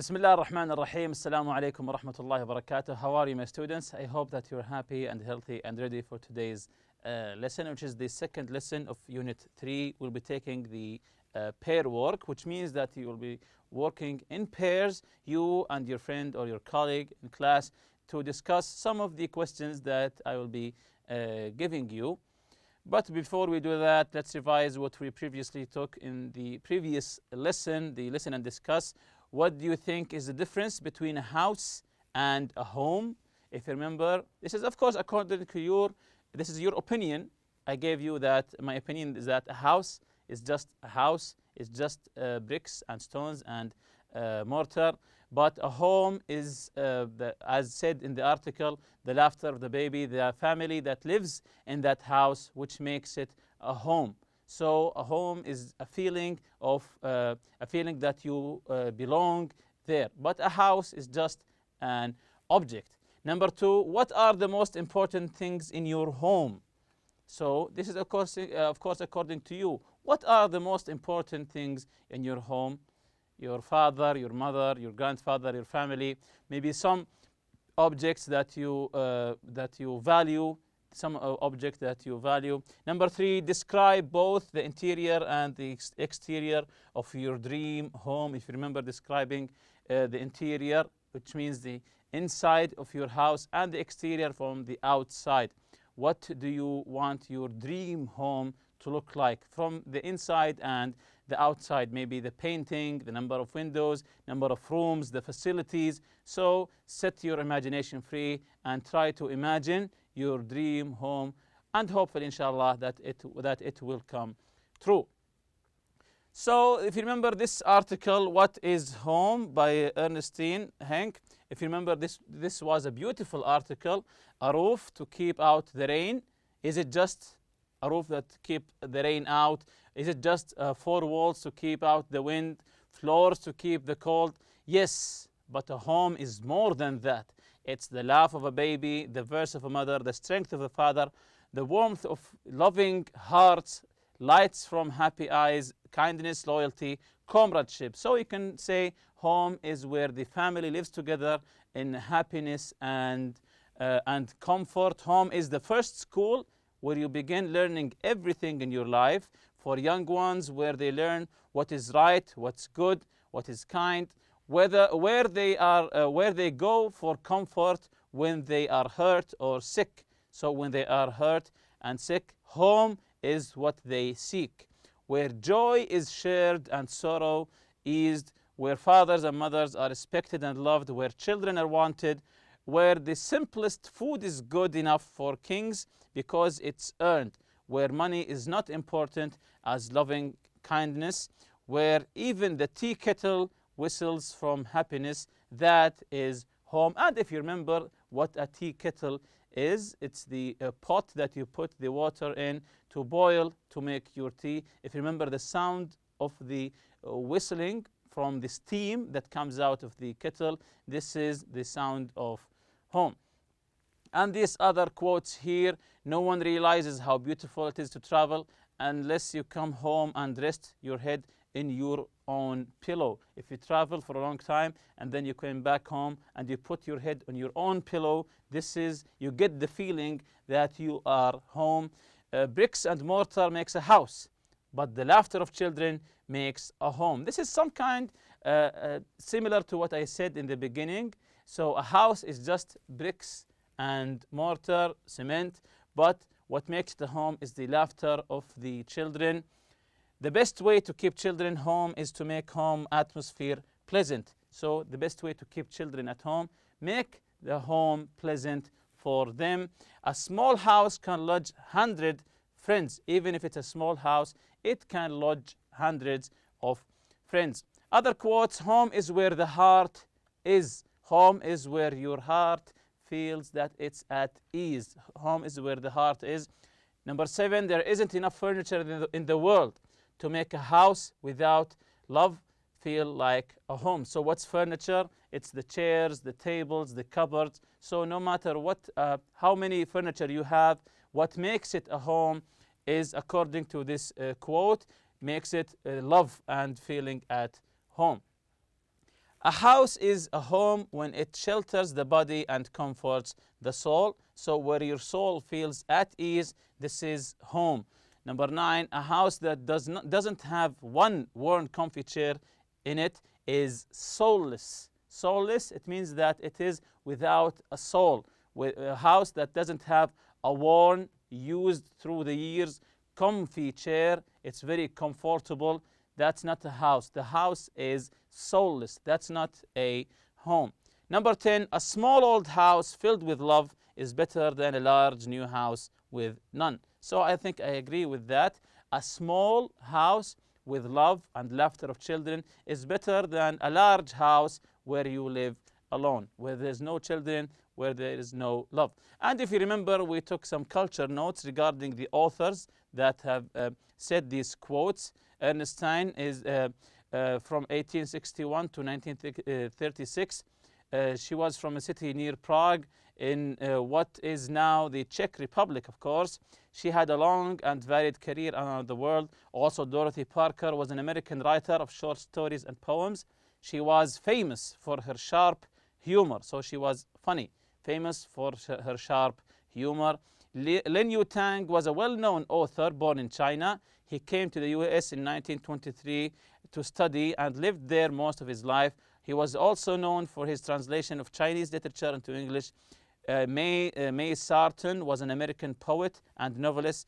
Bismillah ar-Rahman ar-Rahim. Assalamu alaikum wa rahmatullahi wa barakatuh. How are you, my students? I hope that you're happy and healthy and ready for today's lesson, which is the second lesson of Unit 3. We'll be taking the pair work, which means that you will be working in pairs, you and your friend or your colleague in class, to discuss some of the questions that I will be giving you. But before we do that, let's revise what we previously took in the previous lesson, the listen and discuss. What do you think is the difference between a house and a home? If you remember, this is of course according to this is your opinion. I gave you that my opinion is that a house is just a house, it's just bricks and stones and mortar. But a home is, as said in the article, the laughter of the baby, the family that lives in that house, which makes it a home. So a home is a feeling that you belong there. But a house is just an object. Number two, what are the most important things in your home? So this is of course according to you. What are the most important things in your home? Your father, your mother, your grandfather, your family, maybe some objects that you value. Some object that you value. Number three, describe both the interior and the exterior of your dream home. If you remember, describing the interior, which means the inside of your house, and the exterior from the outside. What do you want your dream home to look like from the inside and the outside? Maybe the painting, the number of windows, number of rooms, the facilities. So set your imagination free and try to imagine your dream home, and hopefully inshallah that it will come true. So if you remember this article, What is Home by Ernestine Henk, if you remember, this was a beautiful article. A roof to keep out the rain. Is it just a roof that keep the rain out? Is it just four walls to keep out the wind, floors to keep the cold? Yes, but a home is more than that. It's the laugh of a baby, the verse of a mother, the strength of a father, the warmth of loving hearts, lights from happy eyes, kindness, loyalty, comradeship. So you can say home is where the family lives together in happiness and comfort. Home is the first school where you begin learning everything in your life. For young ones, where they learn what is right, what's good, what is kind, where they go for comfort when they are hurt or sick. So when they are hurt and sick, home is what they seek. Where joy is shared and sorrow eased, where fathers and mothers are respected and loved, where children are wanted, where the simplest food is good enough for kings because it's earned, where money is not important as loving kindness, where even the tea kettle whistles from happiness, that is home. And if you remember what a tea kettle is, it's the pot that you put the water in to boil to make your tea. If you remember the sound of the whistling from the steam that comes out of the kettle, this is the sound of home. And these other quotes here, no one realizes how beautiful it is to travel unless you come home and rest your head in your own pillow. If you travel for a long time and then you come back home and you put your head on your own pillow, you get the feeling that you are home. Bricks and mortar makes a house, but the laughter of children makes a home. This is some kind similar to what I said in the beginning. So a house is just bricks and mortar, cement, but what makes the home is the laughter of the children. The best way to keep children home is to make home atmosphere pleasant. So the best way to keep children at home, make the home pleasant for them. A small house can lodge 100 friends. Even if it's a small house, it can lodge hundreds of friends. Other quotes, home is where the heart is. Home is where your heart feels that it's at ease. Home is where the heart is. Number 7, there isn't enough furniture in the world to make a house without love feel like a home. So what's furniture? It's the chairs, the tables, the cupboards. So no matter how many furniture you have, what makes it a home is, according to this quote, makes it love and feeling at home. A house is a home when it shelters the body and comforts the soul. So where your soul feels at ease, this is home. Number 9, a house that doesn't have one worn comfy chair in it is soulless. Soulless, it means that it is without a soul. A house that doesn't have a worn, used through the years, comfy chair, it's very comfortable. That's not a house. The house is soulless. That's not a home. Number 10, a small old house filled with love is better than a large new house with none. So I think I agree with that. A small house with love and laughter of children is better than a large house where you live alone, where there's no children, where there is no love. And if you remember, we took some culture notes regarding the authors that have said these quotes. Ernestine is from 1861 to 1936. She was from a city near Prague in what is now the Czech Republic, of course. She had a long and varied career around the world. Also, Dorothy Parker was an American writer of short stories and poems. She was famous for her sharp humor, so she was funny, famous for her sharp humor. Lin Yutang was a well-known author born in China. He came to the US in 1923 to study and lived there most of his life. He was also known for his translation of Chinese literature into English. May Sarton was an American poet and novelist.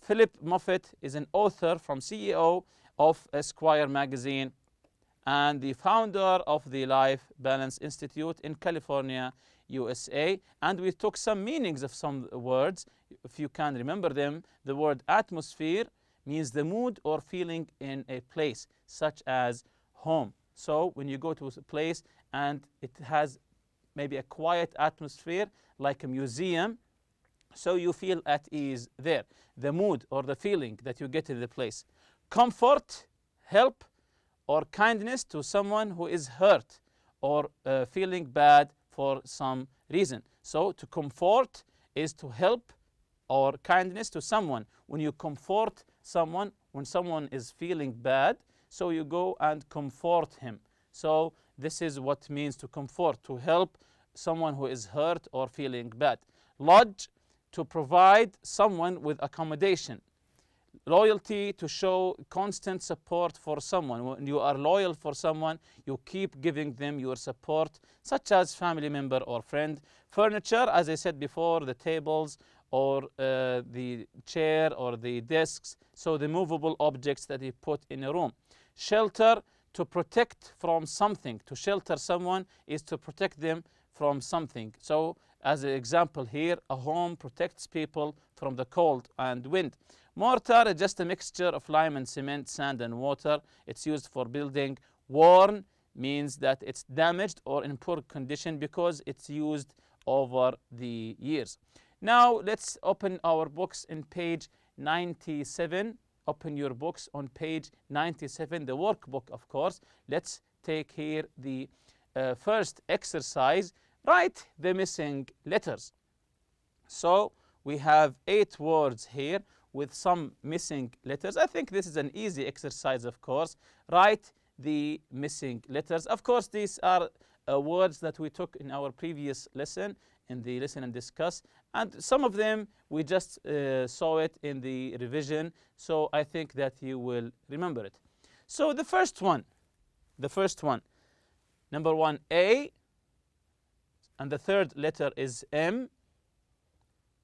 Philip Moffett is an author from CEO of Esquire magazine and the founder of the Life Balance Institute in California, USA. And we took some meanings of some words, if you can remember them. The word atmosphere means the mood or feeling in a place, such as home. So when you go to a place and it has maybe a quiet atmosphere, like a museum, so you feel at ease there. The mood or the feeling that you get in the place. Comfort, help, or kindness to someone who is hurt or feeling bad for some reason. So to comfort is to help, or kindness to someone. When you comfort someone, when someone is feeling bad, so you go and comfort him. So this is what it means to comfort, to help someone who is hurt or feeling bad. Lodge, to provide someone with accommodation. Loyalty, to show constant support for someone. When you are loyal for someone, you keep giving them your support, such as family member or friend. Furniture, as I said before, the tables or the chair or the desks, so the movable objects that you put in a room. Shelter, to protect from something. To shelter someone is to protect them from something. So as an example here, a home protects people from the cold and wind. Mortar is just a mixture of lime and cement, sand and water. It's used for building. Worn means that it's damaged or in poor condition because it's used over the years. Now let's open our books in page 97. Open your books on page 97, the workbook, of course. Let's take here the first exercise. Write the missing letters. So we have 8 words here with some missing letters. I think this is an easy exercise, of course. Write the missing letters. Of course, these are words that we took in our previous lesson, in the listen and discuss. And some of them we just saw it in the revision. So I think that you will remember it. So the first one, number 1, A. And the third letter is M.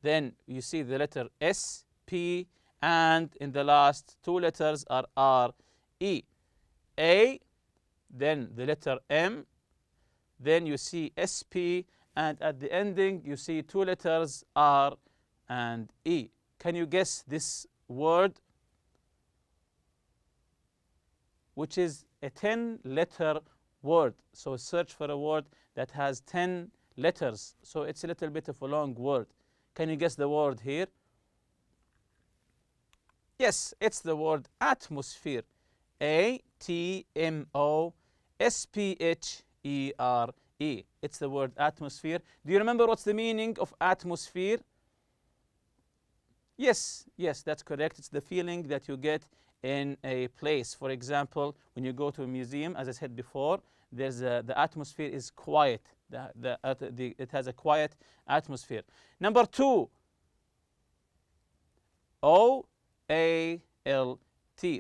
Then you see the letter S, P, and in the last 2 letters are R, E. A, then the letter M, then you see SP, and at the ending you see 2 letters R and E. Can you guess this word? Which is a 10-letter word. So search for a word that has 10 letters. So it's a little bit of a long word. Can you guess the word here? Yes, it's the word atmosphere. A-T-M-O-S-P-H-E-R-E. It's the word atmosphere. Do you remember what's the meaning of atmosphere? Yes, that's correct. It's the feeling that you get in a place. For example, when you go to a museum, as I said before, the atmosphere is quiet. It has a quiet atmosphere. Number 2, O-A-L-T.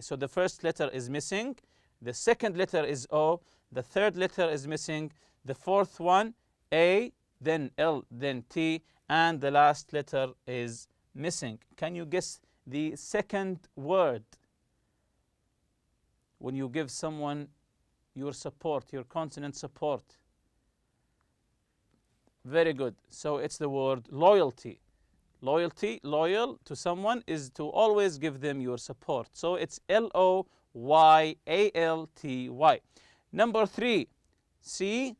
So the first letter is missing. The second letter is O. The third letter is missing. The fourth one, A, then L, then T. And the last letter is missing. Can you guess the second word when you give someone your support, your consonant support? Very good. So it's the word loyalty. Loyalty, loyal to someone, is to always give them your support. So it's L-O-Y-A-L-T-Y. Number 3, C,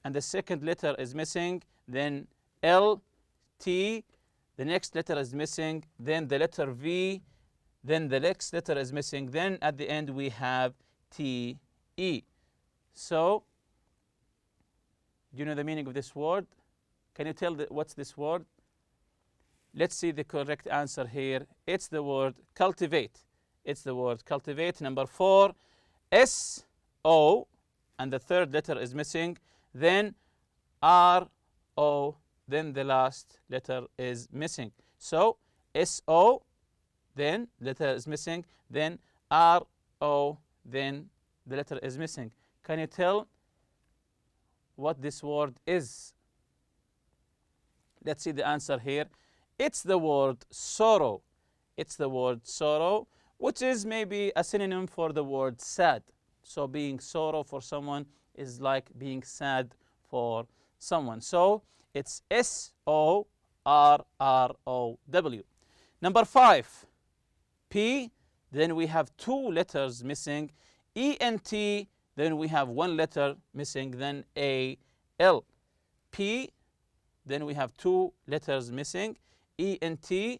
and the second letter is missing. Then L, T, the next letter is missing. Then the letter V, then the next letter is missing. Then at the end we have T-E. So, do you know the meaning of this word? Can you tell what's this word? Let's see the correct answer here. It's the word cultivate. It's the word cultivate. Number 4, S-O, and the third letter is missing. Then R-O, then the last letter is missing. So S-O, then letter is missing. Then R-O, then the letter is missing. Can you tell what this word is? Let's see the answer here. It's the word sorrow. It's the word sorrow, which is maybe a synonym for the word sad. So being sorrow for someone is like being sad for someone. So it's S-O-R-R-O-W. Number 5, P, then we have 2 letters missing. E-N-T, then we have 1 letter missing. Then A-L. P, then we have 2 letters missing. E-N-T,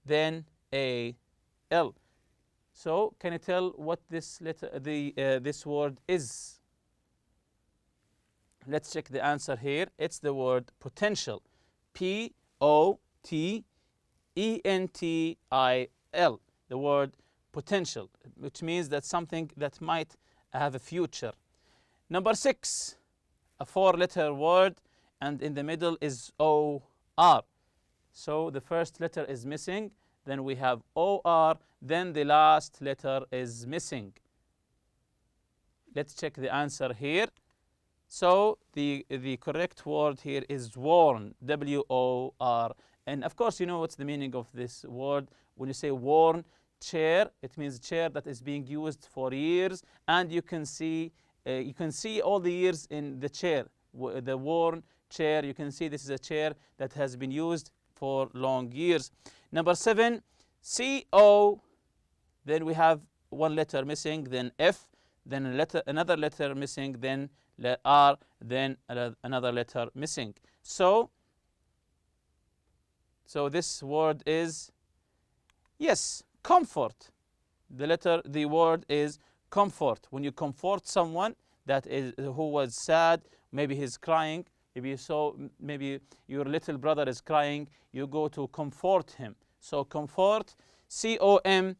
then A-L. So can you tell what this letter, this word is? Let's check the answer here. It's the word potential. P-O-T-E-N-T-I-L. The word potential, which means that something that might have a future. Number 6, a 4-letter word, and in the middle is O-R. So the first letter is missing. Then we have O-R. Then the last letter is missing. Let's check the answer here. So the correct word here is worn, W-O-R. And of course, you know what's the meaning of this word. When you say worn chair, it means chair that is being used for years, and you can see all the years in the chair. The worn chair, you can see this is a chair that has been used for long years. Number 7, C-O, then we have 1 letter missing, then F, then another letter missing, then R, then another letter missing. So this word is, yes, comfort. The word is comfort. When you comfort someone who was sad, maybe he's crying, maybe your little brother is crying, you go to comfort him. So comfort, C-O-M-F-O-R-T.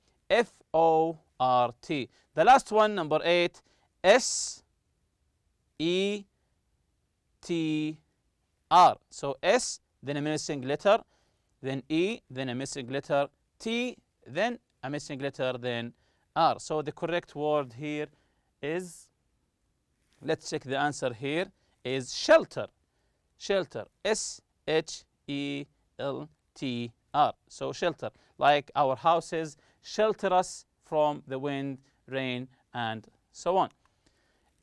The last one, number 8, S-E-T-R. So S, then a missing letter, then E, then a missing letter, T, then a missing letter, then R. So the correct word here is, let's check the answer here, is shelter. Shelter, S-H-E-L-T-R. So shelter, like our houses shelter us from the wind, rain, and so on.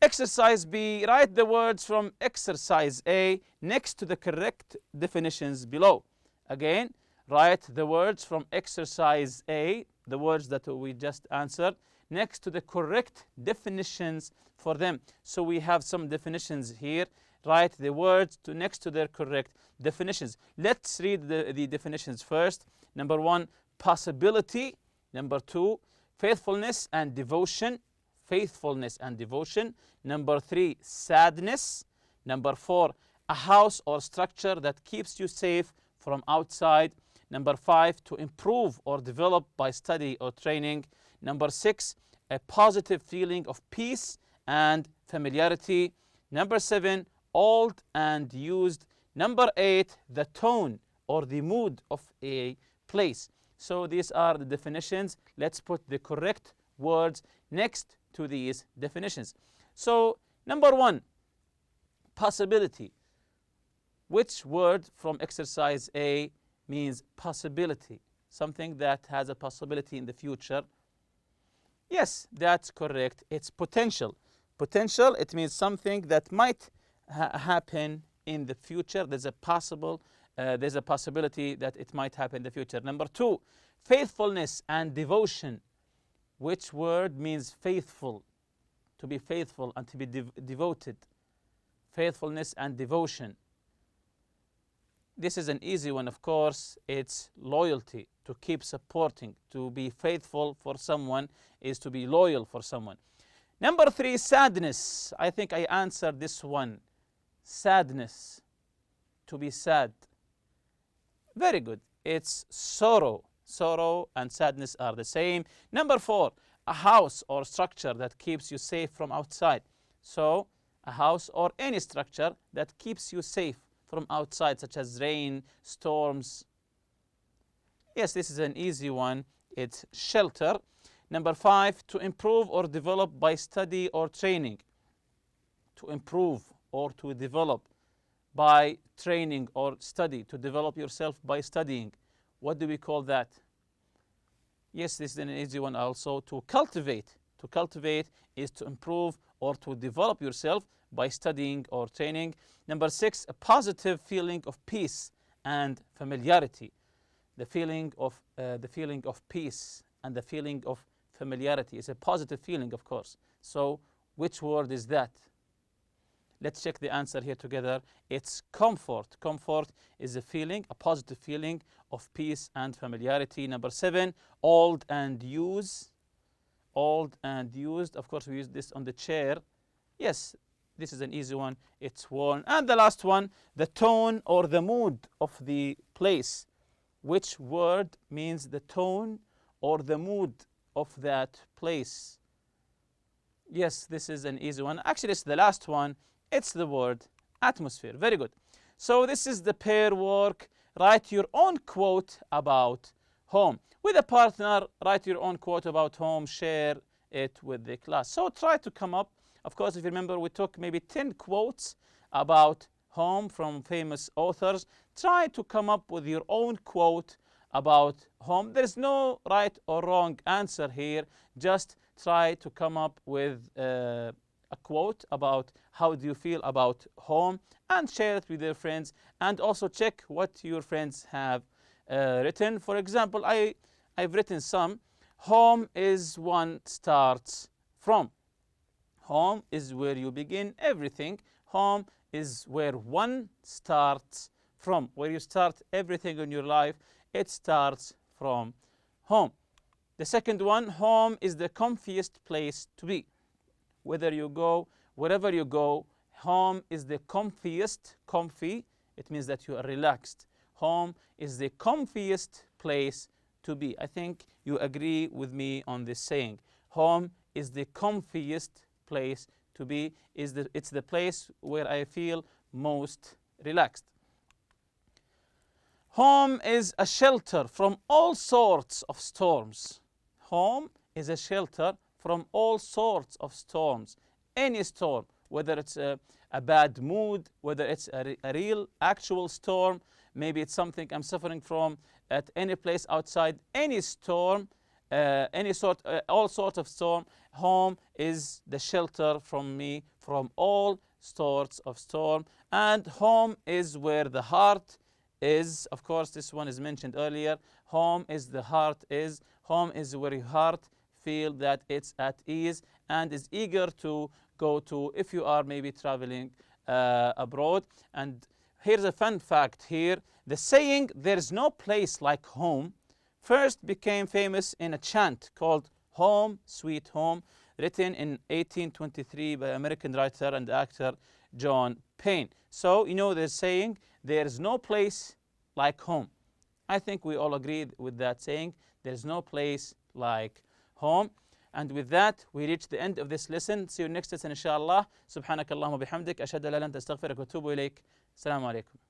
Exercise B, write the words from exercise A next to the correct definitions below. Again, write the words from exercise A, the words that we just answered, next to the correct definitions for them. So we have some definitions here. Write the words next to their correct definitions. Let's read the definitions first. Number 1, possibility. Number 2, faithfulness and devotion. Faithfulness and devotion. Number 3, sadness. Number 4, a house or structure that keeps you safe from outside. Number 5, to improve or develop by study or training. Number 6, a positive feeling of peace and familiarity. Number 7, old and used. Number 8, the tone or the mood of a place. So these are the definitions. Let's put the correct words next to these definitions. So number 1, possibility. Which word from exercise A means possibility? Something that has a possibility in the future. Yes, that's correct. It's potential. Potential, it means something that might happen in the future. There's a possibility that it might happen in the future. Number 2, faithfulness and devotion. Which word means faithful? To be faithful and to be devoted. Faithfulness and devotion. This is an easy one, of course. It's loyalty, to keep supporting. To be faithful for someone is to be loyal for someone. Number 3, sadness. I think I answered this one. Sadness, to be sad. Very good. It's sorrow. Sorrow and sadness are the same. Number 4, a house or structure that keeps you safe from outside. So, a house or any structure that keeps you safe from outside, such as rain, storms. Yes, this is an easy one. It's shelter. Number 5, to improve or develop by study or training. To improve or to develop by training or study. To develop yourself by studying. What do we call that? Yes, this is an easy one also. To cultivate. To cultivate is to improve or to develop yourself by studying or training. Number 6, a positive feeling of peace and familiarity. The feeling of peace and the feeling of familiarity is a positive feeling, of course. So, which word is that? Let's check the answer here together. It's comfort. Comfort is a feeling, a positive feeling of peace and familiarity. Number 7, old and used. Old and used. Of course, we use this on the chair. Yes, this is an easy one. It's worn. And the last one, the tone or the mood of the place. Which word means the tone or the mood of that place? Yes, this is an easy one. Actually, it's the last one. It's the word atmosphere. Very good. So this is the pair work. Write your own quote about home. With a partner, write your own quote about home. Share it with the class. So try to come up. Of course, if you remember, we took maybe 10 quotes about home from famous authors. Try to come up with your own quote about home. There's no right or wrong answer here. Just try to come up with a quote about how do you feel about home and share it with your friends, and also check what your friends have written. For example, I've written some. Home is one starts from. Home is where you begin everything. Home is where one starts from. Where you start everything in your life, it starts from home. The second one, home is the comfiest place to be. Wherever you go, home is the comfiest. Comfy, it means that you are relaxed. Home is the comfiest place to be. I think you agree with me on this saying. Home is the comfiest place to be. It's the place where I feel most relaxed. Home is a shelter from all sorts of storms. Home is a shelter from all sorts of storms. Any storm, whether it's a bad mood, whether it's a real, actual storm, maybe it's something I'm suffering from at any place outside, any storm, all sorts of storm. Home is the shelter from me from all sorts of storm. And home is where the heart is. Of course, this one is mentioned earlier. Home is the heart is. Home is where your heart feel that it's at ease and is eager to go to if you are maybe traveling abroad. And here's a fun fact here. The saying, "There's no place like home," first became famous in a chant called Home Sweet Home, written in 1823 by American writer and actor John Payne. So, you know the saying, "There's no place like home." I think we all agree with that saying. There's no place like home. And with that, we reach the end of this lesson. See you next lesson, inshallah. سبحانك اللهم وبحمدك أشهد أن لا إله إلا أنت أستغفرك وأتوب إليك. السلام عليكم.